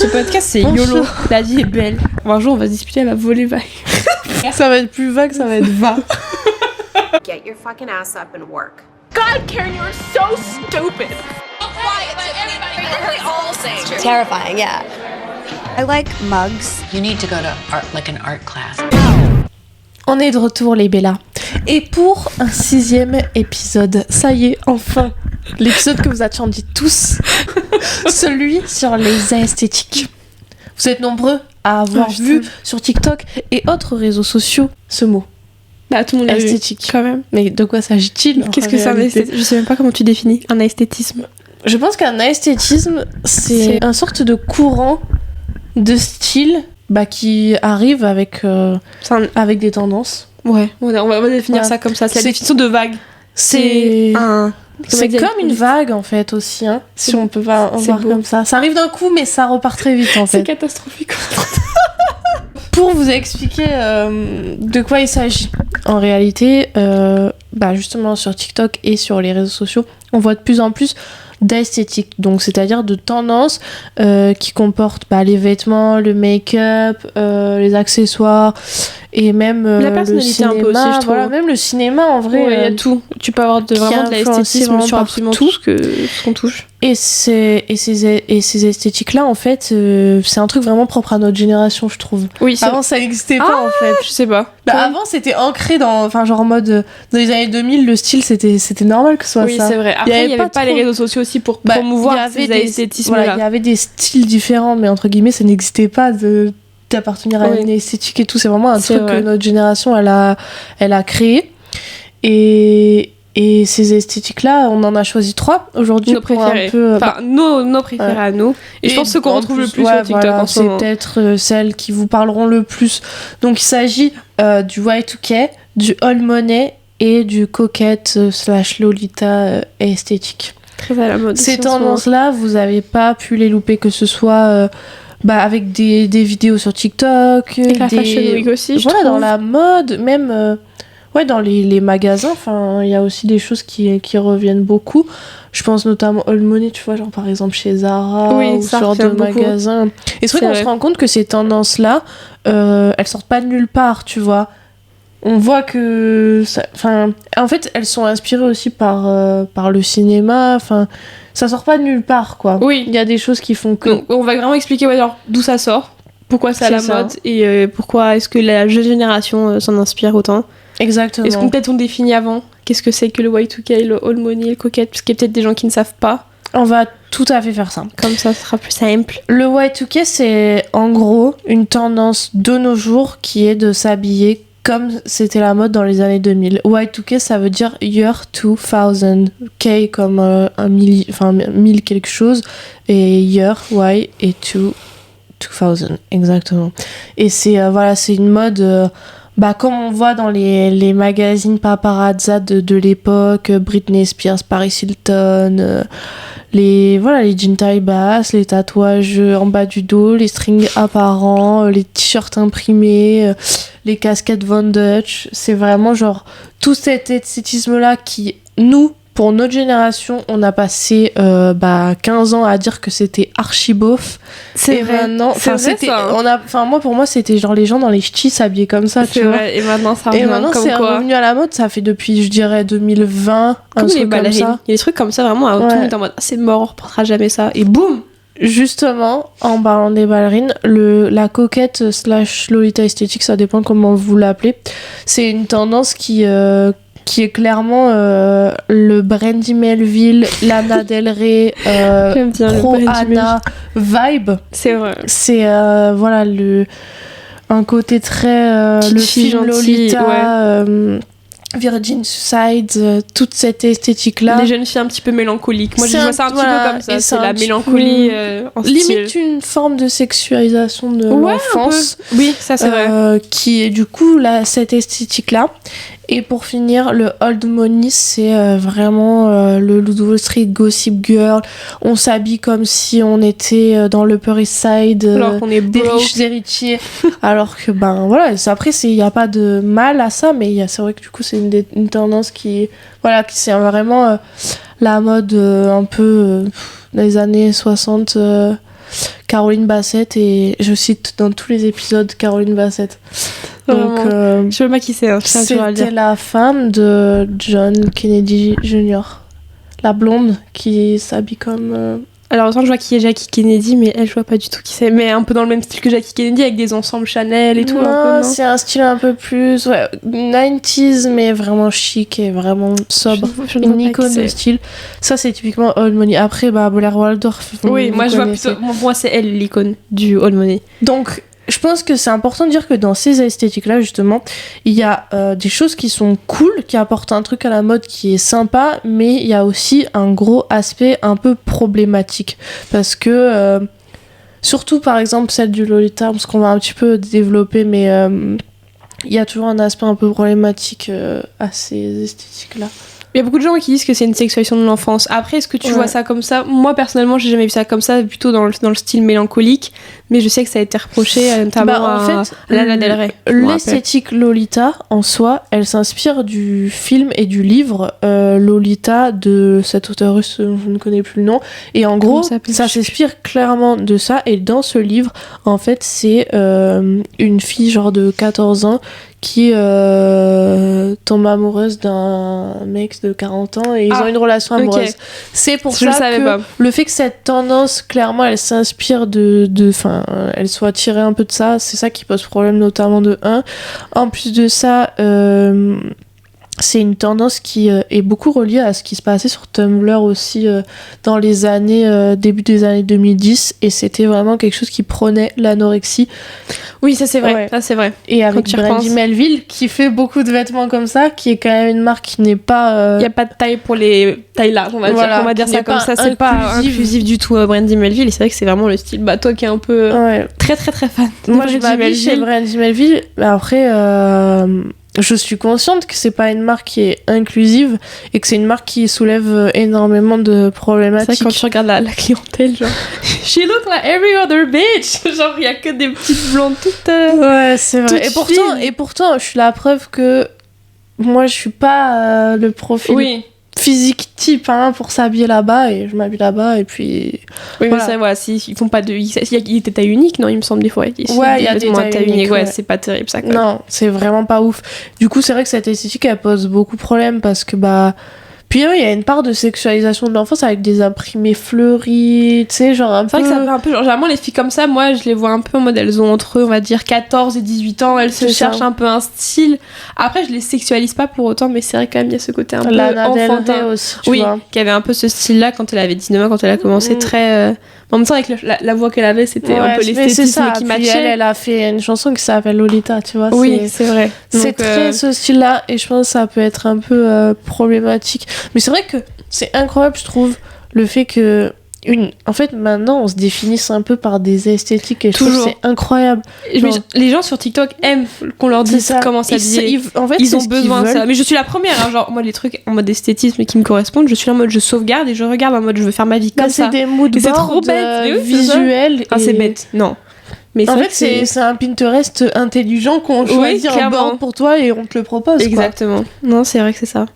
Ce podcast, c'est YOLO. La vie est belle. Un jour, on va se disputer, elle va voler vague. Ça va être plus vague, ça va être va. Get your fucking ass up and work. God, Karen, you are so stupid. They all say Terrifying, yeah. I like mugs. You need to go to an art class. On est de retour, les Bellas. Et pour un 6e épisode, ça y est, enfin, l'épisode que vous attendiez tous, celui sur les esthétiques. Vous êtes nombreux à avoir vu sur TikTok et autres réseaux sociaux ce mot. Bah, tout le monde l'a esthétique. Quand même. Mais de quoi s'agit-il? Qu'est-ce que c'est un esthétisme? Je sais même pas comment tu définis un esthétisme. Je pense qu'un esthétisme, c'est un sorte de courant de style qui arrive avec des tendances. Ouais, on va définir ça comme ça. C'est la définition de vague. C'est comme une vague en fait aussi, hein, si on peut pas voir comme ça. Ça arrive d'un coup, mais ça repart très vite en fait. C'est catastrophique. Pour vous expliquer de quoi il s'agit, en réalité, justement sur TikTok et sur les réseaux sociaux, on voit de plus en plus d'esthétique, donc c'est-à-dire de tendances qui comportent les vêtements, le make-up, les accessoires et même la personnalité le cinéma, un peu aussi, je trouve. voilà, même le cinéma en vrai. Il y a tout. Tu peux avoir vraiment de l'esthétisme sur absolument tout ce qu'on touche. Et ces esthétiques-là, en fait, c'est un truc vraiment propre à notre génération, je trouve. Oui, avant, ça n'existait pas, en fait. Je sais pas. Avant, c'était ancré dans en mode, dans les années 2000, le style, c'était normal que ce soit ça. Oui, c'est vrai. Après, il y avait pas les réseaux sociaux aussi pour promouvoir ces esthétismes-là. Voilà, il y avait des styles différents, mais entre guillemets, ça n'existait pas d'appartenir à une esthétique et tout. C'est vraiment un truc que notre génération, elle a créé. Et ces esthétiques-là, on en a choisi 3 aujourd'hui. Nos préférés. Nos préférés à nous. Et je pense qu'on retrouve le plus sur TikTok en ce moment. C'est peut-être celles qui vous parleront le plus. Donc il s'agit du Y2K, du All Money et du coquette / Lolita esthétique. Très à la mode. Ces tendances-là, vous n'avez pas pu les louper, que ce soit avec des vidéos sur TikTok. Avec la Fashion Week aussi, je trouve. Dans la mode, même... dans les magasins, il y a aussi des choses qui reviennent beaucoup. Je pense notamment All Money, tu vois, genre par exemple chez Zara ou ce genre de magasin. Et c'est vrai qu'on se rend compte que ces tendances-là, elles sortent pas de nulle part, tu vois. On voit que... en fait, elles sont inspirées aussi par le cinéma. Ça sort pas de nulle part, quoi. Oui. Il y a des choses qui font que... Donc, on va vraiment expliquer d'où ça sort, pourquoi c'est à la mode et pourquoi est-ce que la jeune génération s'en inspire autant. Exactement. Est-ce qu'on peut-être définit avant qu'est-ce que c'est que le Y2K, le All Money, le coquette, parce qu'il y a peut-être des gens qui ne savent pas. On va tout à fait faire ça. Comme ça, ce sera plus simple. Le Y2K, c'est en gros une tendance de nos jours qui est de s'habiller comme c'était la mode dans les années 2000. Y2K, ça veut dire Year 2000. K comme 1000 quelque chose. Et Year, Y, et 2000. Exactement. Et c'est une mode... comme on voit dans les magazines paparazzi de l'époque, Britney Spears, Paris Hilton, les jeans taille basse, les tatouages en bas du dos, les strings apparents, les t-shirts imprimés, les casquettes Von Dutch. C'est vraiment genre tout cet esthétisme-là qui, nous, pour notre génération, on a passé 15 ans à dire que c'était archi beauf. C'est vrai. Maintenant, c'est vrai, ça. pour moi, c'était genre les gens dans les ch'tis s'habillaient comme ça, tu vois. Vrai. Et maintenant, ça revient. Et maintenant, c'est revenu à la mode. Ça fait depuis, je dirais, 2020. Comme les ballerines. Il y a des trucs comme ça, vraiment. Tout le monde est en mode, c'est mort, on reportera jamais ça. Et boum! Justement, en parlant des ballerines, la coquette / Lolita esthétique, ça dépend comment vous l'appelez. C'est une tendance qui est clairement le Brandy Melville, Lana Del Rey, Pro Anna vibe. C'est vrai. C'est un côté très le film Lolita, Virgin Suicide, toute cette esthétique-là. Les jeunes filles un petit peu mélancoliques. Moi, je vois ça un petit peu comme ça. C'est la mélancolie en style. Limite une forme de sexualisation de l'enfance. Oui, ça c'est vrai. Qui est du coup cette esthétique-là. Et pour finir, le Old Money, c'est vraiment le Wall Street Gossip Girl. On s'habille comme si on était dans l'Upper East Side, alors qu'on est des riches héritiers. Alors que, après, il n'y a pas de mal à ça, mais c'est vrai que du coup, c'est une tendance qui c'est vraiment la mode un peu des années 60, Caroline Bassett, et je cite dans tous les épisodes Caroline Bassett. Donc, je sais pas qui c'est, hein, c'était la femme de John Kennedy Jr., la blonde qui s'habille comme... Alors, autant je vois qui est Jackie Kennedy, mais elle, je vois pas du tout qui c'est. Mais un peu dans le même style que Jackie Kennedy, avec des ensembles Chanel et tout. Non, un peu, non, c'est un style un peu plus 90s, mais vraiment chic et vraiment sobre. Une icône de style. Ça, c'est typiquement Old Money. Après, Blair Waldorf. Oui, moi, je vois plutôt... Moi, c'est elle, l'icône du Old Money. Donc... Je pense que c'est important de dire que dans ces esthétiques-là, justement, il y a des choses qui sont cool, qui apportent un truc à la mode qui est sympa, mais il y a aussi un gros aspect un peu problématique. Parce que, surtout par exemple celle du Lolita, parce qu'on va un petit peu développer, mais il y a toujours un aspect un peu problématique à ces esthétiques-là. Il y a beaucoup de gens qui disent que c'est une sexualisation de l'enfance. Après, est-ce que tu vois ça comme ça ? Moi, personnellement, j'ai jamais vu ça comme ça, plutôt dans le style mélancolique. Mais je sais que ça a été reproché, notamment à Lana Del Rey. L'esthétique Lolita, en soi, elle s'inspire du film et du livre Lolita de cet auteur russe, je ne connais plus le nom. Et en gros, ça s'inspire clairement de ça. Et dans ce livre, en fait, c'est une fille genre de 14 ans qui tombe amoureuse d'un mec de 40 ans et ils ont une relation amoureuse. Okay. C'est pour ça que le fait que cette tendance, clairement, elle s'inspire elle soit tirée un peu de ça, c'est ça qui pose problème, notamment de 1. En plus de ça, c'est une tendance qui est beaucoup reliée à ce qui se passait sur Tumblr aussi dans les années début des années 2010, et c'était vraiment quelque chose qui prônait l'anorexie. Oui, ça c'est vrai, ouais. Ça c'est vrai. Et avec Brandy Melville qui fait beaucoup de vêtements comme ça, qui est quand même une marque qui n'est pas... Il n'y a pas de taille pour les tailles larges, on va dire ça comme ça, c'est pas inclusif du tout. Brandy Melville, et c'est vrai que c'est vraiment le style, toi qui es un peu très très très fan de Moi je m'habille chez Brandy Melville, mais après... je suis consciente que c'est pas une marque qui est inclusive et que c'est une marque qui soulève énormément de problématiques. C'est vrai, quand tu regardes la clientèle, genre she look like every other bitch, genre il y a que des petites blondes toutes ouais, c'est vrai. Et pourtant je suis la preuve que moi je suis pas le profil physique type pour s'habiller là-bas, et je m'habille là-bas, et puis oui, voilà. Mais ça, voilà, ils font pas de... Il y a des tailles uniques, non, il me semble, des fois. Il y a des tailles uniques. Ouais, c'est pas terrible, ça, quoi. Non, c'est vraiment pas ouf. Du coup, c'est vrai que cette esthétique, elle pose beaucoup de problèmes, parce que, puis il y a une part de sexualisation de l'enfance avec des imprimés fleuris, tu sais, genre un peu... C'est vrai que ça fait un peu... Genre, généralement, les filles comme ça, moi, je les vois un peu en mode, elles ont entre, on va dire, 14 et 18 ans, elles se cherchent un peu un style. Après, je les sexualise pas pour autant, mais c'est vrai quand même, il y a ce côté un peu enfantin aussi, tu vois. Qui avait un peu ce style-là quand elle avait 19 ans, quand elle a commencé très... En même temps, avec la voix qu'elle avait, c'était un peu l'esthétisme qui matchait. Elle a fait une chanson qui s'appelle Lolita, tu vois. Oui, c'est vrai. C'est très ce style-là, et je pense que ça peut être un peu problématique. Mais c'est vrai que c'est incroyable, je trouve, le fait que... En fait, maintenant, on se définisse un peu par des esthétiques, et je trouve que c'est incroyable. Genre... Les gens sur TikTok aiment qu'on leur dise comment s'habiller. En fait, ils ont besoin de ça. Mais je suis la première, genre, moi, les trucs en mode esthétisme qui me correspondent, je suis en mode je sauvegarde et je regarde en mode je veux faire ma vie comme ça. C'est des moodboards c'est trop bête, visuels. C'est bête, non. Mais en fait, c'est un Pinterest intelligent qu'on choisit un board pour toi et on te le propose. Exactement. Non, c'est vrai que c'est ça.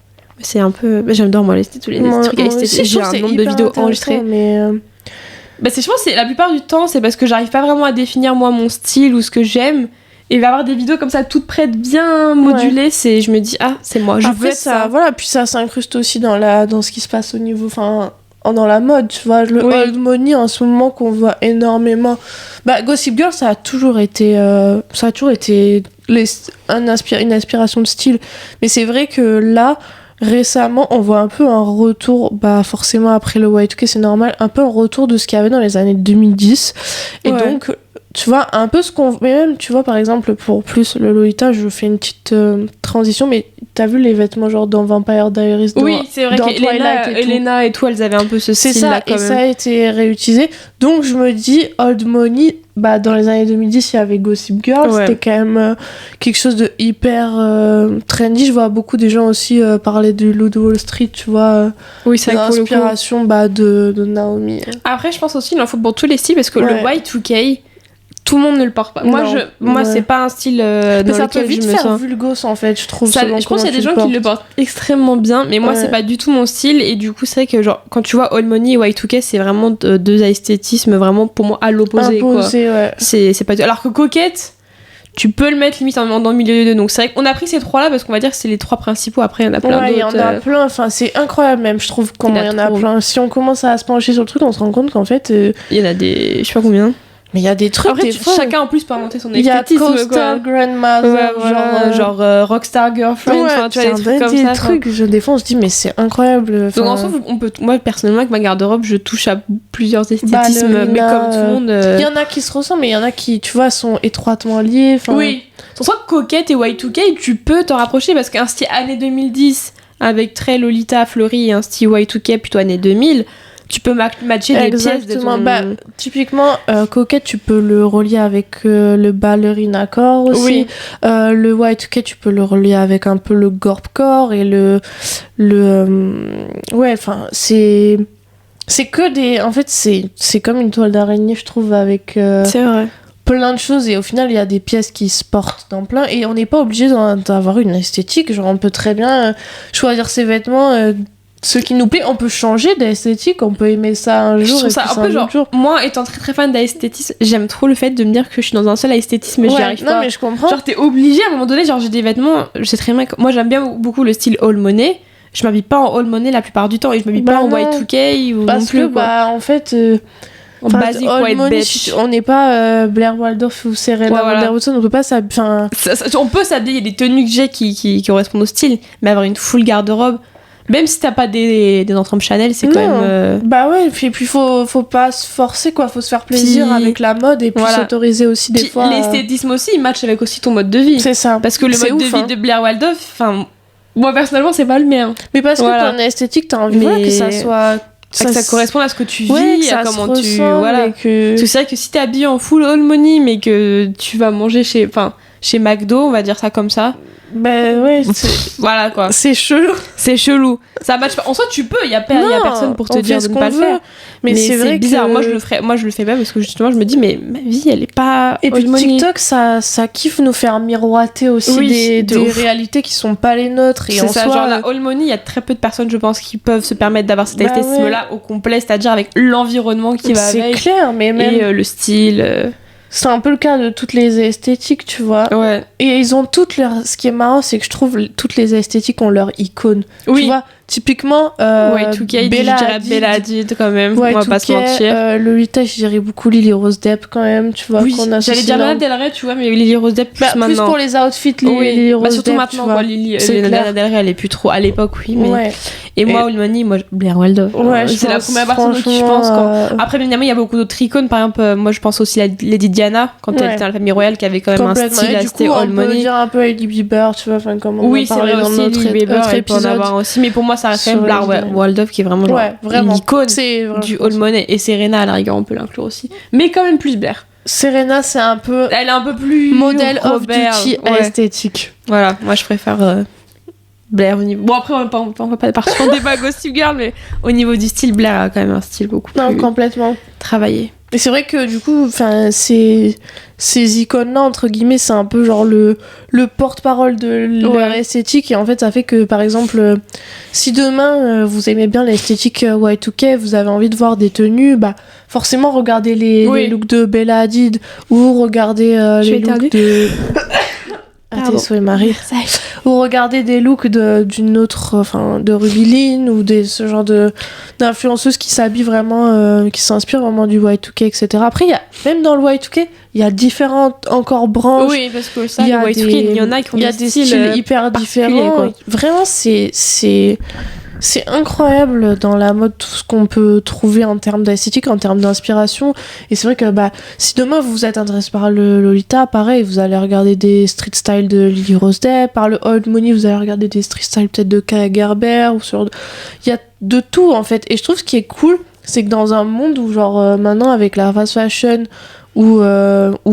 C'est un peu... j'adore, moi, tous les trucs esthétiques. J'ai un nombre de vidéos enregistrées. Mais je pense que la plupart du temps, c'est parce que j'arrive pas vraiment à définir, moi, mon style ou ce que j'aime. Et il va y avoir des vidéos comme ça, toutes prêtes, bien modulées. Je me dis, c'est moi, je veux ça. Voilà, puis ça s'incruste aussi dans ce qui se passe au niveau... dans la mode, tu vois, le old money en ce moment qu'on voit énormément. Gossip Girl, ça a toujours été une inspiration de style. Mais c'est vrai que là... Récemment, on voit un peu un retour, forcément après le Y2K, c'est normal, un peu un retour de ce qu'il y avait dans les années 2010. Et donc, tu vois, un peu ce qu'on... Mais même, tu vois, par exemple, pour plus le Lolita, je fais une petite transition, mais t'as vu les vêtements genre dans Vampire Diaries, c'est vrai qu'Elena et tout, elles avaient un peu ce style-là quand même. C'est ça, et ça a été réutilisé. Donc, je me dis, Old Money, dans les années 2010, il y avait Gossip Girl, c'était quand même quelque chose de hyper trendy. Je vois beaucoup des gens aussi parler du Loup de Wall Street, tu vois, l'inspiration de Naomi. Après, je pense aussi qu'il en faut pour tous les styles, parce que le Y2K, tout le monde ne le porte pas. Moi, ouais. c'est pas un style mais dans ça peut lequel vite je me faire sens. vulgos en fait, je trouve. Je pense qu'il y a des gens qui le portent extrêmement bien, mais moi c'est pas du tout mon style. Et du coup, c'est vrai que genre quand tu vois Old Money et Y2K, c'est vraiment deux esthétismes vraiment pour moi à l'opposé. Imposé, quoi. Ouais. C'est pas. Alors que Coquette, tu peux le mettre limite dans le milieu des deux. Donc c'est vrai qu'on a pris ces trois là parce qu'on va dire que c'est les trois principaux. Après, il y en a plein d'autres. Il y en a plein. Enfin, c'est incroyable même. Je trouve comment il y en a plein. Si on commence à se pencher sur le truc, on se rend compte qu'en fait, il y en a des, je sais pas combien. Mais il y a des trucs. Après, chacun en plus peut inventer son esthétisme. Il y a Coastal Grandmother, genre Rockstar Girlfriend. Ouais, tu vois, des trucs comme ça. Des trucs, des fois on se dit, mais c'est incroyable. Donc en soi, moi personnellement, avec ma garde-robe, je touche à plusieurs esthétismes, mais comme tout le monde. Il y en a qui se ressemblent, mais il y en a qui, tu vois, sont étroitement liés. Oui. Sans soit Coquette et Y2K, tu peux t'en rapprocher parce qu'un style année 2010 avec très Lolita fleurie et un style Y2K plutôt année 2000. Tu peux matcher des pièces de ton... typiquement, Coquette, tu peux le relier avec le ballerina core aussi. Oui. Le Y2K, tu peux le relier avec un peu le gorpcore et ouais, enfin, c'est que des... En fait, c'est comme une toile d'araignée, je trouve, avec... c'est vrai. Plein de choses, et au final, il y a des pièces qui se portent dans plein, et on n'est pas obligé d'avoir une esthétique. Genre, on peut très bien choisir ses vêtements... ce qui nous plaît, on peut changer d'esthétique, on peut aimer ça un jour. Je trouve ça un peu genre, moi étant très très fan d'esthétisme, j'aime trop le fait de me dire que je suis dans un seul esthétisme, mais j'y arrive pas. Non, mais je comprends. Genre, t'es obligé à un moment donné, genre j'ai des vêtements, je sais très bien que moi j'aime bien beaucoup le style Old Money. Je m'habille pas en Old Money la plupart du temps, et je m'habille pas en Y2K ou parce non plus. Que, en fait. En basique, white bitch. On n'est pas Blair Waldorf ou Serena Vanderwoodson, on peut pas s'habiller. On peut s'habiller, il y a des tenues que j'ai qui correspondent au style, mais avoir une full garde-robe. Même si t'as pas des entrées Chanel, c'est quand même... Bah ouais, puis faut pas se forcer, quoi. Faut se faire plaisir avec la mode et puis s'autoriser aussi des fois... L'esthétisme aussi, il match avec aussi ton mode de vie. C'est ça. Parce que le mode de vie de Blair Waldorf, enfin... Moi, personnellement, c'est pas le mien. Mais parce que ton esthétique, t'as envie que ça soit... Que ça corresponde à ce que tu vis, à comment tu... Voilà. Que... C'est vrai que si t'es habillé en full Old Money, mais que tu vas manger chez McDo, on va dire ça comme ça... Ben ouais, voilà quoi. C'est chelou. C'est chelou. Ça match pas. En soi, tu peux, il y a personne pour te dire de ne pas le faire. Mais c'est vrai bizarre. Que... Moi, je le fais pas parce que justement, je me dis, mais ma vie, elle est pas. Et puis TikTok, ça kiffe nous faire miroiter aussi des réalités qui sont pas les nôtres. Et c'est ça, genre la Old Money, il y a très peu de personnes, je pense, qui peuvent se permettre d'avoir cet esthétisme-là au complet, c'est-à-dire avec l'environnement qui va avec. C'est clair, mais même. Et le style. C'est un peu le cas de toutes les esthétiques, tu vois. Ouais. Et ils ont toutes leurs... Ce qui est marrant, c'est que je trouve toutes les esthétiques ont leur icône. Oui. Tu vois, typiquement... Y2K, Bella Hadid quand même, on va pas se mentir. Lolita, je dirais beaucoup Lily Rose Depp quand même, tu vois. Oui, j'allais dire Lana Del Rey, tu vois, mais Lily Rose Depp plus maintenant. Plus pour les outfits, Lily Rose Depp, surtout maintenant, quoi, Lana Del Rey, elle est plus trop... À l'époque, oui, mais... Ouais. Et moi, Old Money, Blair Waldorf. Ouais, c'est la première personne qui je pense. Après, bien évidemment, il y a beaucoup d'autres icônes. Par exemple, moi, je pense aussi à Lady Diana, quand elle était dans la famille royale, qui avait quand même un style assez Old Money. On peut dire un peu Hailey Bieber, tu vois, enfin, comme on oui, c'est vrai aussi, Hailey Bieber, elle peut en avoir aussi. Mais pour moi, ça reste quand même Blair Waldorf, qui est vraiment l'icône du Old Money. Et Serena, à la rigueur, on peut l'inclure aussi. Mais quand même plus Blair. Serena, c'est un peu... Elle est un peu plus... modèle of duty esthétique. Voilà, moi, je préfère... Blair au niveau... Bon, après, on va pas partir en débat Gossip Girl, mais au niveau du style, Blair a quand même un style beaucoup plus... complètement. Travaillé. Et c'est vrai que, du coup, ces icônes-là, entre guillemets, c'est un peu genre le porte-parole de leur esthétique. Et en fait, ça fait que, par exemple, si demain, vous aimez bien l'esthétique Y2K, vous avez envie de voir des tenues, bah, forcément, regardez les looks de Bella Hadid ou regardez les looks de... Attends, Marie. Ou regarder des looks d'une autre, enfin, de Ruby Lynn ou ce genre d'influenceuses qui s'habillent vraiment, qui s'inspirent vraiment du Y2K, etc. Après, même dans le Y2K, il y a différentes encore branches. Oui, parce que ça, le Y2K, il y en a qui ont des styles hyper différents. Vraiment, c'est incroyable dans la mode tout ce qu'on peut trouver en termes d'esthétique, en termes d'inspiration. Et c'est vrai que si demain vous êtes intéressé par le Lolita, pareil, vous allez regarder des street style de Lily Rose Depp. Par le Old Money, vous allez regarder des street style peut-être de Kaia Gerber. Il y a de tout en fait. Et je trouve ce qui est cool, c'est que dans un monde où genre maintenant avec la fast fashion ou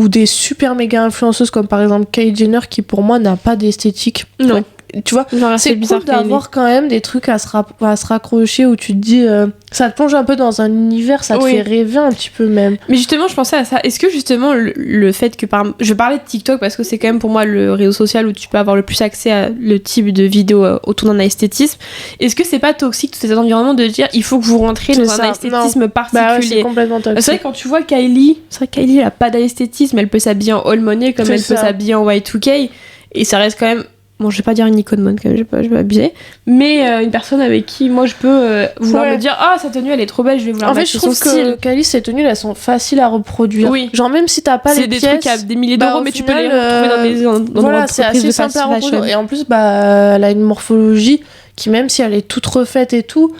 des super méga influenceuses comme par exemple Kylie Jenner qui pour moi n'a pas d'esthétique. Non. tu vois, Genre, c'est cool d'avoir quand même des trucs à se raccrocher où tu te dis ça te plonge un peu dans un univers, ça te fait rêver un petit peu même. Mais justement, je pensais à ça. Est-ce que justement le fait que je parlais de TikTok parce que c'est quand même pour moi le réseau social où tu peux avoir le plus accès à le type de vidéo autour d'un esthétisme, est-ce que c'est pas toxique tout cet environnement de dire il faut que vous rentriez dans un esthétisme particulier? Bah ouais, c'est complètement toxique. C'est vrai que quand tu vois Kylie, elle a pas d'esthétisme, elle peut s'habiller en All Money comme elle peut s'habiller en Y2K et ça reste quand même, bon, je vais pas dire une icône mode quand même, je vais abuser, mais une personne avec qui moi je peux vouloir me dire sa tenue elle est trop belle, je vais vouloir matcher son style. En fait, je trouve que Kylie, ses tenues elles sont faciles à reproduire. Oui. Genre même si t'as pas les pièces, c'est des trucs à des milliers d'euros, mais tu peux les retrouver dans voilà, c'est assez simple à reproduire. Et en plus, elle a une morphologie qui, même si elle est toute refaite et tout,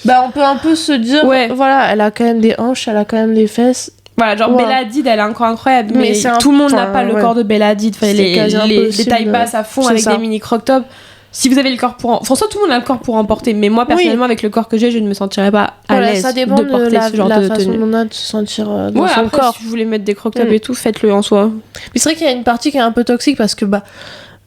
on peut un peu se dire, voilà, elle a quand même des hanches, elle a quand même des fesses. Voilà, genre Bella Hadid, elle est encore incroyable, mais tout le monde n'a pas le corps de Bella Hadid. Les tailles basses à fond avec des mini crop top. Si vous avez le corps pour soit tout le monde a le corps pour en porter, mais moi personnellement avec le corps que j'ai, je ne me sentirais pas à l'aise de porter ce genre de tenue. Ça dépend de la façon dont on a de se sentir dans son après, corps. Si vous voulez mettre des crop top et tout, faites-le en soi. Mais c'est vrai qu'il y a une partie qui est un peu toxique parce que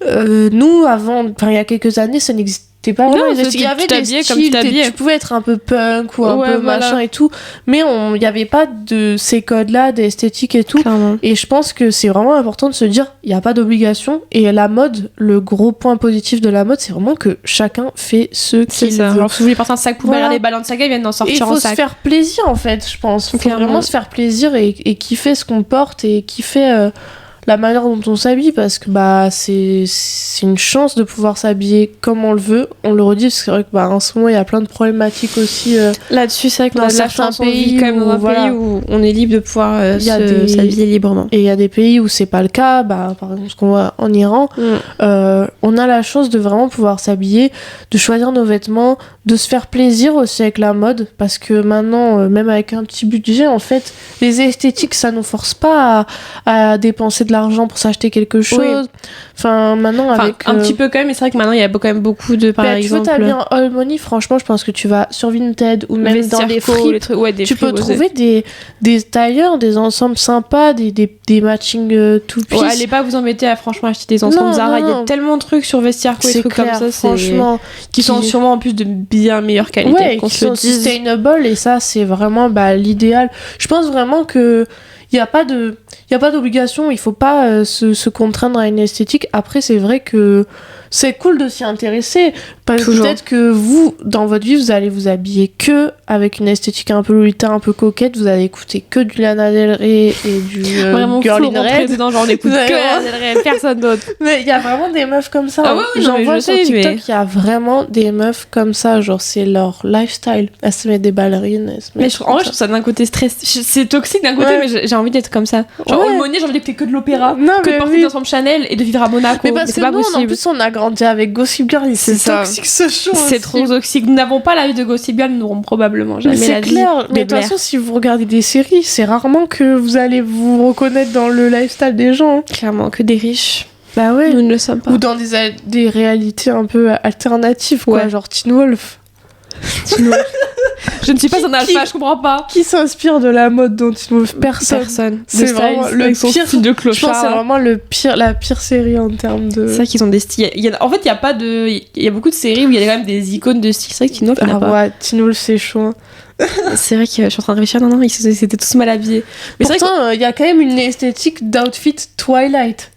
nous avant, il y a quelques années, ça n'existait pas vraiment. Il y avait des styles, tu pouvais être un peu punk ou un peu machin et tout, mais il n'y avait pas de ces codes-là d'esthétique et tout. Clairement. Et je pense que c'est vraiment important de se dire, il n'y a pas d'obligation. Et la mode, le gros point positif de la mode, c'est vraiment que chacun fait ce qu'il veut. Alors, si vous voulez porter un sac poubelle, les Balenciaga, ils viennent d'en sortir en sac. Il faut se faire plaisir, en fait, je pense. Il faut vraiment se faire plaisir et kiffer ce qu'on porte et kiffer la manière dont on s'habille, parce que c'est une chance de pouvoir s'habiller comme on le veut. On le redit parce que c'est vrai que en ce moment il y a plein de problématiques aussi là-dessus. C'est vrai que dans certains pays, quand même dans un pays où on est libre de pouvoir s'habiller librement. Et il y a des pays où c'est pas le cas, par exemple ce qu'on voit en Iran. On a la chance de vraiment pouvoir s'habiller, de choisir nos vêtements, de se faire plaisir aussi avec la mode, parce que maintenant même avec un petit budget, en fait les esthétiques ça nous force pas à dépenser de l'argent pour s'acheter quelque chose. Maintenant avec un petit peu quand même, mais c'est vrai que maintenant il y a quand même beaucoup de exemple. Tu veux t'habiller en All Money, franchement je pense que tu vas sur Vinted ou même dans des fripes, tu peux trouver des tailleurs, des ensembles sympas, des matching tout piece. Allez pas vous embêter à franchement acheter des ensembles Zara, il y a tellement de trucs sur Vestiaire, des trucs comme ça, franchement, qui sont sûrement en plus de bien meilleure qualité, qui sont sustainable, et ça c'est vraiment l'idéal. Je pense vraiment que il n'y a pas d'obligation, il faut pas se contraindre à une esthétique. Après, c'est vrai que c'est cool de s'y intéresser. Peut-être que vous, dans votre vie, vous allez vous habiller que avec une esthétique un peu Lolita, un peu coquette. Vous allez écouter que du Lana Del Rey et du Girl in Red. Dedans, genre on écoute que Lana Del Rey, personne d'autre. Mais il y a vraiment des meufs comme ça. J'en vois sur TikTok, il y a vraiment des meufs comme ça. Genre, c'est leur lifestyle. Elles se mettent des ballerines. Mais en vrai, je trouve ça d'un côté stress. C'est toxique d'un côté, mais j'ai envie d'être comme ça. Genre, All Money, j'ai envie d'écouter que de l'opéra, que de porter des ensembles Chanel et de vivre à Monaco. Mais parce que nous, en plus, on a grandi avec Gossip Girl, c'est toxique ce show. C'est trop toxique. Nous n'avons pas la vie de Gossip Girl, nous n'aurons probablement jamais la vie. C'est clair. Mais de toute façon, si vous regardez des séries, c'est rarement que vous allez vous reconnaître dans le lifestyle des gens. Clairement, que des riches. Bah ouais. Nous ne le sommes pas. Ou dans des réalités un peu alternatives, quoi. Genre Teen Wolf. Je ne suis pas un alpha, je comprends pas. Qui s'inspire de la mode dont Teen Wolf? Personne. C'est vraiment le pire style de clochard. Je pense que c'est vraiment la pire série en termes de. C'est vrai qu'ils ont des styles. En fait, il y a beaucoup de séries où il y a quand même des icônes de style. C'est vrai que Teen Wolf n'a pas. Ouais, Teen Wolf c'est chaud. C'est vrai que je suis en train de réfléchir. Non, ils étaient tous mal habillés. Mais pourtant, il y a quand même une esthétique d'outfit Twilight.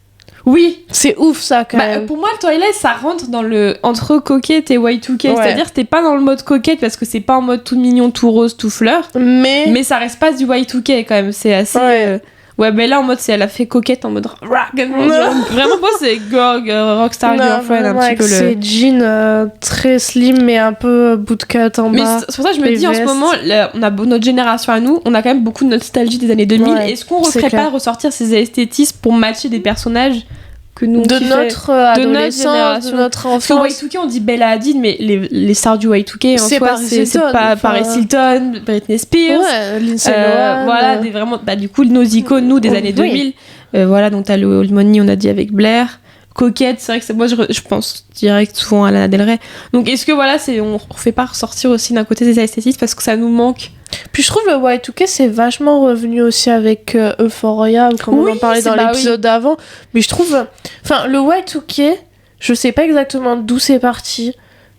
Oui, c'est ouf ça quand même. Pour moi, le Twilight ça rentre dans le entre coquette et Y2K, c'est-à-dire que t'es pas dans le mode coquette parce que c'est pas en mode tout mignon, tout rose, tout fleur, mais ça reste pas du Y2K quand même, c'est assez là en mode elle a fait coquette en mode vraiment moi c'est Rockstar Girlfriend un petit peu c'est jeans très slim mais un peu bootcut en bas. Mais c'est pour ça que je me dis en ce moment on a notre génération à nous, on a quand même beaucoup de nostalgie des années 2000. Est-ce qu'on referait pas ressortir ces esthétismes pour matcher des personnages que nous de notre adolescence, de notre enfance? Sur Y2K on dit Bella Hadid, mais les stars du Y2K en soi c'est pas Paris Hilton, Britney Spears, Lindsay Lohan, voilà vraiment du coup nos icônes nous des années 2000. Voilà, donc t'as le Old Money, on a dit avec Blair. Coquette, c'est vrai que moi je pense direct souvent à Lana Del Rey. Donc est-ce que on refait pas ressortir aussi d'un côté des esthétistes parce que ça nous manque? Puis je trouve le Y2K c'est vachement revenu aussi avec Euphoria, comme on en parlait dans l'épisode d'avant. Mais je trouve, le Y2K, Je sais pas exactement d'où c'est parti,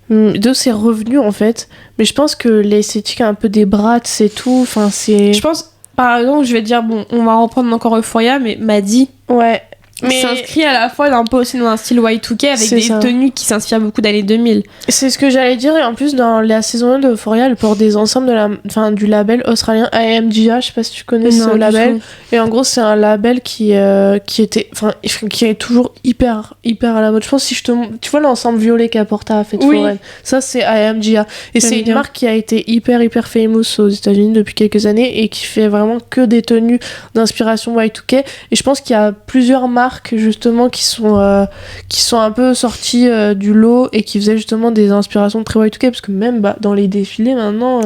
d'où c'est revenu en fait, mais je pense que l'esthétique un peu des brats, c'est tout. Enfin, c'est. Je pense, par exemple, je vais te dire, bon, on va reprendre encore Euphoria, mais Maddie. Ouais. Mais s'inscrit à la fois un peu aussi dans un style Y2K avec des tenues qui s'inspirent beaucoup d'années 2000. C'est ce que j'allais dire, et en plus dans la saison 1 de Euphoria, elle porte des ensembles du label australien AMGA, je sais pas si tu connais ce label. Et en gros c'est un label qui est toujours hyper à la mode. Je pense si tu vois l'ensemble violet qu'elle porte à Fête Foraine, ça c'est AMGA. Et c'est une marque qui a été hyper famous aux États-Unis depuis quelques années et qui fait vraiment que des tenues d'inspiration Y2K. Et je pense qu'il y a plusieurs marques justement qui sont un peu sorties du lot et qui faisaient justement des inspirations très Y2K, parce que même dans les défilés maintenant,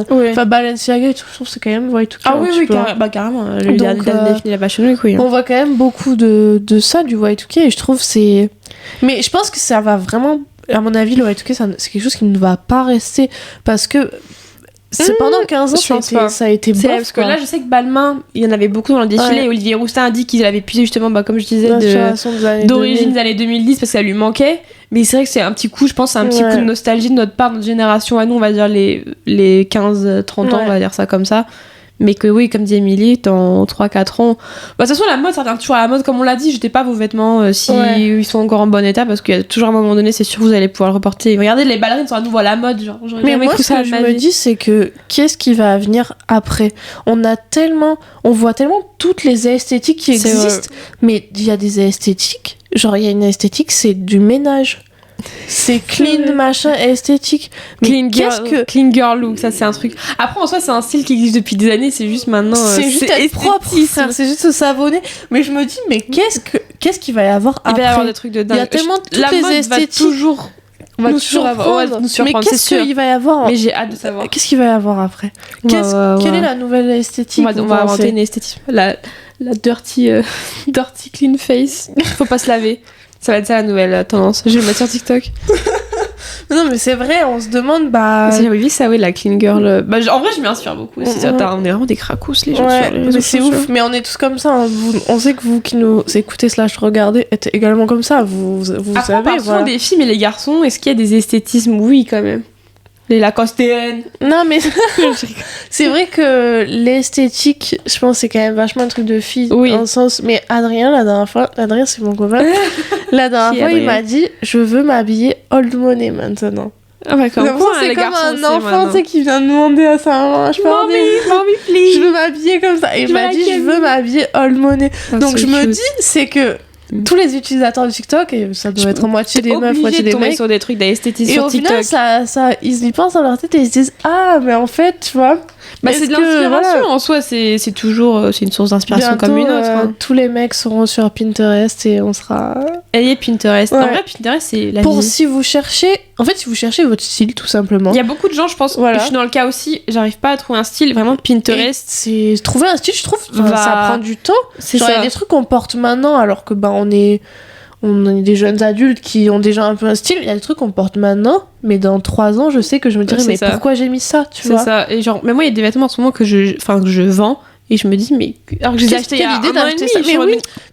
Balenciaga, je trouve que c'est quand même Y2K. Ah oui, carrément. Le dernier défilé la Fashion Week, oui. On voit quand même beaucoup de ça, du Y2K, et je trouve c'est... Mais je pense que ça va vraiment... À mon avis, le Y2K, c'est quelque chose qui ne va pas rester, parce que c'est pendant 15 ans ça a été bof, parce que là je sais que Balmain il y en avait beaucoup dans le défilé, et Olivier Rousteing a dit qu'ils avaient puisé justement comme je disais d'origine des années 2010 parce que ça lui manquait, mais c'est vrai que c'est un petit coup, je pense c'est un petit coup de nostalgie de notre part, notre génération à nous, on va dire les 15-30 ans, on va dire ça comme ça. Mais que oui, comme dit Émilie, dans 3-4 ans... de toute façon, la mode, ça revient toujours à la mode. Comme on l'a dit, jetez pas vos vêtements si ils sont encore en bon état, parce qu'il y a toujours un moment donné, c'est sûr, vous allez pouvoir le reporter. Regardez, les ballerines sont à nouveau à la mode. Genre, mais moi, ce que je me dis, c'est que qu'est-ce qui va venir après ? On voit tellement toutes les esthétiques qui existent, mais il y a des esthétiques, genre il y a une esthétique, c'est du ménage. C'est clean machin esthétique, mais clean girl look, ça c'est un truc. Après en soi c'est un style qui existe depuis des années, c'est juste maintenant c'est juste être propre, frère, c'est juste se savonner. Mais je me dis, mais qu'est-ce qu'il va y avoir après ? Il va y avoir des trucs de dingue. Il y a tellement toutes les esthétiques nous surprendre, mais qu'est-ce qu'il va y avoir ? Mais j'ai hâte de savoir. Qu'est-ce qu'il va y avoir après ? Quelle est la nouvelle esthétique ? On va inventer une esthétique, la dirty clean face. Faut pas se laver. Ça va être ça la nouvelle tendance. Je vais le mettre sur TikTok. Non mais c'est vrai, on se demande J'avais vu ça, oui, la clean girl. En vrai je m'inspire beaucoup. On est vraiment des cracous les gens sur les réseaux sociaux. C'est ouf, mais on est tous comme ça. Hein. On sait que vous qui nous écoutez / regardez êtes également comme ça. Vous après, savez. On parle des filles, mais les garçons, est-ce qu'il y a des esthétismes ? Oui, quand même. Les Lacostéennes. Non mais c'est vrai que l'esthétique, je pense c'est quand même vachement un truc de fille, dans le sens. Mais Adrien c'est mon copain. La dernière fois il m'a dit je veux m'habiller old money maintenant. Ah bah comme quoi, c'est comme un enfant qui vient demander à sa maman, Mommy, please. Je veux m'habiller comme ça, et il m'a dit je veux m'habiller old money. Donc je me dis c'est que tous les utilisateurs de TikTok, et ça doit être moitié des meufs, moitié des mecs, sur des trucs d'esthétisme sur TikTok. Et au final, ils y pensent dans leur tête et ils se disent ah mais en fait tu vois, c'est de l'inspiration en soi, c'est toujours c'est une source d'inspiration. Bientôt, comme une autre. Tous les mecs seront sur Pinterest et on sera. Ayez Pinterest. En vrai, Pinterest c'est la vie. Si vous cherchez votre style tout simplement. Il y a beaucoup de gens, je pense. Je suis dans le cas aussi. J'arrive pas à trouver un style vraiment. Pinterest. C'est trouver un style, je trouve. Ça prend du temps. Il y a des trucs qu'on porte maintenant alors que on est des jeunes adultes qui ont déjà un peu un style. Il y a des trucs qu'on porte maintenant, mais dans 3 ans, je sais que je me dirais mais pourquoi j'ai mis ça, tu vois. C'est ça. Et genre, mais moi, il y a des vêtements en ce moment que je vends. Et je me dis, mais alors que j'ai acheté l'idée d'acheter ça.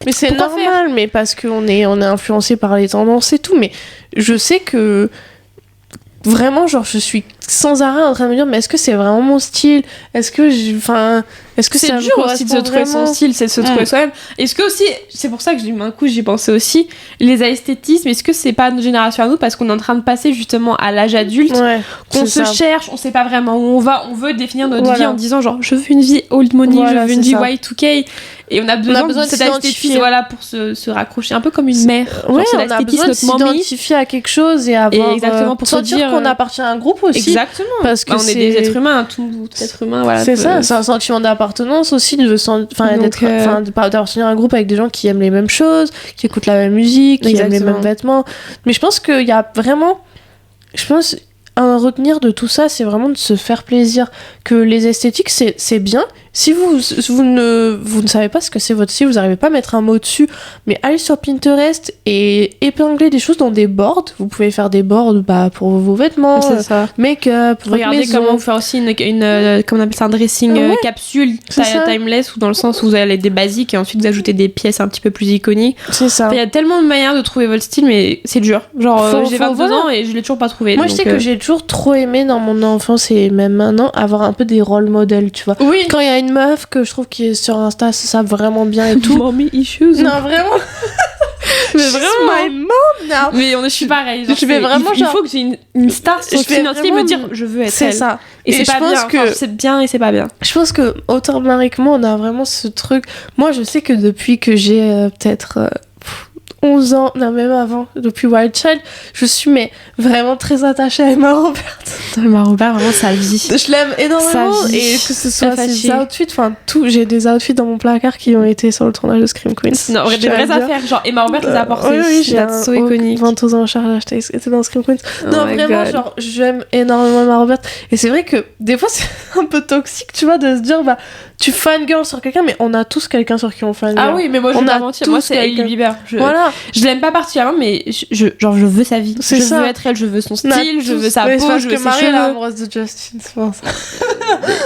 Mais c'est normal, mais parce qu'on est influencé par les tendances et tout. Mais je sais que vraiment, genre, je suis sans arrêt en train de me dire, mais est-ce que c'est vraiment mon style ? Est-ce que c'est dur aussi de se trouver son style, c'est de se trouver soi-même. Est-ce que aussi, c'est pour ça que d'un coup j'y pensais aussi, les esthétismes, est-ce que c'est pas notre génération à nous parce qu'on est en train de passer justement à l'âge adulte, qu'on se cherche, on sait pas vraiment où on va, on veut définir notre vie en disant genre je veux une vie old money, je veux une vie Y2K. Et on a besoin de cet esthétisme pour se raccrocher, un peu comme une mère. On a besoin de s'identifier à quelque chose et avoir exactement pour sentir qu'on appartient à un groupe aussi. Exactement. Parce que on est des êtres humains, tout être humain, voilà. C'est ça, c'est un sentiment d'appartenance aussi, d'appartenir à un groupe avec des gens qui aiment les mêmes choses, qui écoutent la même musique, qui aiment les mêmes vêtements. Mais je pense qu'il y a vraiment, à retenir de tout ça, c'est vraiment de se faire plaisir. Que les esthétiques, c'est bien, si vous ne savez pas ce que c'est votre style, vous n'arrivez pas à mettre un mot dessus, mais allez sur Pinterest et épingler des choses dans des boards. Vous pouvez faire des boards pour vos vêtements, make-up, regardez comment vous faire aussi une comment on appelle ça, un dressing capsule timeless, ou dans le sens où vous allez des basiques et ensuite vous ajoutez des pièces un petit peu plus iconiques. C'est ça. Il y a tellement de manières de trouver votre style, mais c'est dur. Genre j'ai 22 ans et je l'ai toujours pas trouvé. Moi je sais que j'ai toujours trop aimé dans mon enfance et même maintenant avoir un peu des rôle modèles, tu vois. Oui. Quand il y a une meuf que je trouve qui est sur Insta, ça vraiment bien et tout. Mommy issues. Non, vraiment. Mais vraiment. My mom now. Mais je suis pareil. Je vais vraiment il faut que j'ai une star sur Financier me dire je veux être c'est elle. Ça. Et c'est pas bien. Que c'est bien et c'est pas bien. Je pense que autant Marie que moi, on a vraiment ce truc. Moi, je sais que depuis que j'ai peut-être 11 ans, non même avant, depuis Wild Child, je suis vraiment très attachée à Emma Robert. Emma Robert, vraiment sa vie. Je l'aime énormément et que ce soit ses outfits, enfin tout, j'ai des outfits dans mon placard qui ont été sur le tournage de Scream Queens. Non, des vraies affaires, genre Emma Robert les a apportés. Oui, j'ai un so iconique. ventouse en charge acheté, c'était dans Scream Queens. Non, vraiment, genre j'aime énormément Emma Robert et c'est vrai que des fois c'est un peu toxique, tu vois, de se dire tu fangirl sur quelqu'un, mais on a tous quelqu'un sur qui on fangirl. Ah oui, mais moi je vais pas mentir, moi c'est Hailey Bieber. Voilà. Je l'aime pas particulièrement, mais je veux sa vie. Je veux être elle, je veux son style, je veux sa peau, je veux ses Marie est cheveux. amoureuse de Justin, c'est pour ça.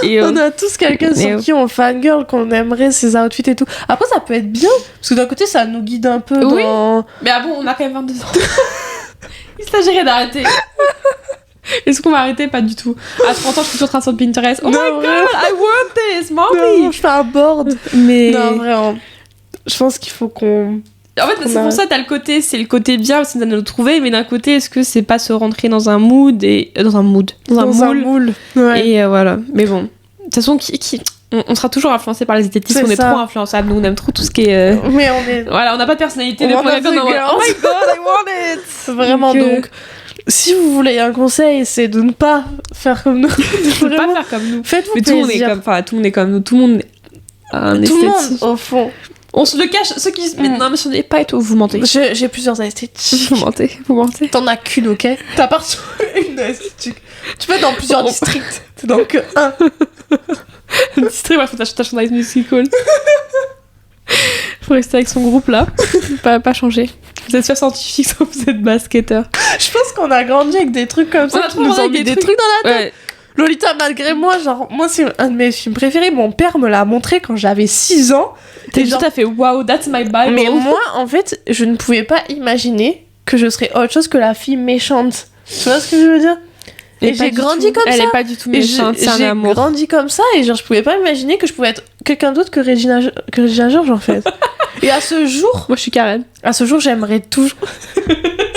Et on a tous quelqu'un sur qui on fangirl, qu'on aimerait ses outfits et tout. Après, ça peut être bien, parce que d'un côté, ça nous guide un peu dans... Mais bon, on a quand même 22 ans. Il s'agirait d'arrêter. Est-ce qu'on va arrêter? Pas du tout. À 30 ans, je suis toujours en train sur Pinterest. Oh my god, I want this, mommy! Non, je fais un board. Mais... Non, vraiment. Je pense qu'il faut qu'on... En fait, c'est pour ça t'as c'est le côté bien, parce que t'as nous trouver, mais d'un côté, est-ce que c'est pas se rentrer dans un mood et dans un moule. Ouais. Et voilà. Mais bon, de toute façon, on sera toujours influencé par les esthétistes, on est trop influençables, nous on aime trop tout ce qui est. Mais on est. Voilà, on n'a pas de personnalité. Oh my god, I want it. Vraiment donc. Si vous voulez un conseil, c'est de ne pas faire comme nous. De pas faire comme nous. Faites-vous plaisir. Tout le monde est comme nous. Tout le monde a un esthétique. Tout le monde, au fond. On se le cache, ceux qui se mettent non mais ce n'est pas et tout, vous mentez. J'ai plusieurs esthétiques. Vous mentez. T'en as qu'une, ok? T'as pas une esthétique. Tu peux être dans plusieurs districts. T'es dans que un. District, faut t'acheter ta High Musical. Faut rester avec son groupe là. pas changer. Vous êtes soit scientifique, soit vous êtes basketteur. Je pense qu'on a grandi avec des trucs comme ça. On a trop des trucs dans la tête. Ouais. Lolita, malgré moi, moi c'est un de mes films préférés. Mon père me l'a montré quand j'avais 6 ans. T'es tout à fait wow, that's my Bible. Mais moi, en fait, je ne pouvais pas imaginer que je serais autre chose que la fille méchante. Tu vois ce que je veux dire? Et j'ai grandi comme ça. Elle est pas du tout méchante, c'est un amour. J'ai grandi comme ça et je pouvais pas imaginer que je pouvais être quelqu'un d'autre que Regina George en fait. Et à ce jour... Moi je suis Karen. À ce jour, j'aimerais toujours...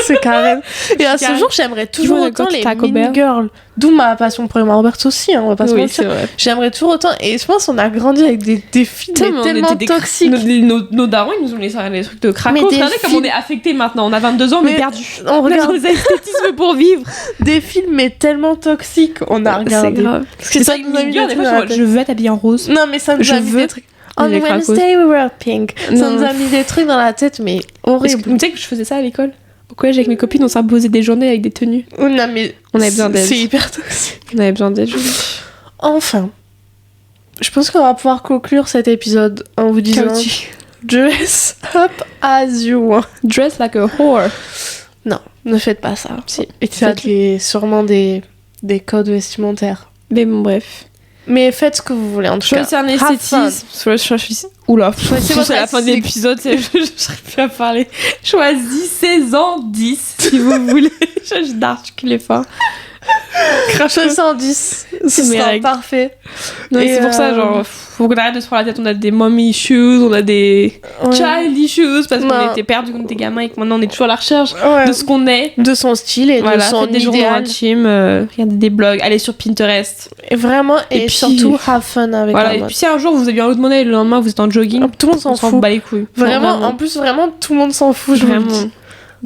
C'est Karen. Et à ce jour, j'aimerais toujours autant les Mean Girls. D'où ma passion pour Emma Roberts aussi, on va pas se mentir. J'aimerais toujours autant. Et je pense qu'on a grandi avec des filles tellement toxiques. Nos darons, ils nous ont laissé des trucs de craquants. Regardez comme on est affectés maintenant. On a 22 ans, mais perdu. On regarde les esthétismes pour vivre. Des films, mais tellement toxiques. On a regardé. C'est grave. Parce que ça nous a mis des trucs. Je veux être habillée en rose. Non, mais ça nous a mis des trucs. On Wednesday, we were pink. Ça nous a mis des trucs dans la tête, mais horrible. Tu sais que je faisais ça à l'école? Au collège, avec mes copines, on s'imposait des journées avec des tenues. Non, mais on avait besoin d'aide. C'est hyper toxique. On avait besoin d'aide. Enfin, je pense qu'on va pouvoir conclure cet épisode en vous disant dress up as you want. Dress like a whore. Non, ne faites pas ça. Si. Et tu as sûrement des codes vestimentaires. Mais bon, bref. Mais faites ce que vous voulez en tout cas. Choisissez un esthétisme. Oula, c'est la fin de l'épisode, j'arrive plus à parler. Choisissez-en 10 si vous voulez. Je d'articuler fort. Choisissez en 10. Ce sera parfait. Non, c'est pour ça, genre, faut qu'on arrête de se prendre la tête. On a des mommy issues, on a des child issues, parce qu'on était perdus quand on était gamins et que maintenant on est toujours à la recherche de ce qu'on est. De son style et de son des journaux intimes, regardez des blogs, allez sur Pinterest. Et vraiment, et puis, surtout, have fun avec la mode. Et puis si un jour vous avez eu un autre monnaie et le lendemain vous êtes en jogging, tout le monde s'en fout. Bat les couilles. Vraiment, en plus, vraiment, tout le monde s'en fout.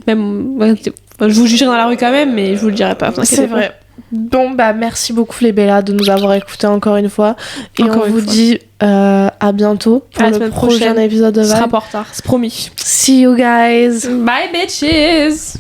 Même, je vous jugerai dans la rue quand même, mais je vous le dirai pas. C'est vrai. Bon, merci beaucoup les Bellas de nous avoir écoutés encore une fois. Et on vous dit à bientôt pour le prochain épisode de Vibe. Ce sera pas en retard, c'est promis. See you guys. Bye bitches.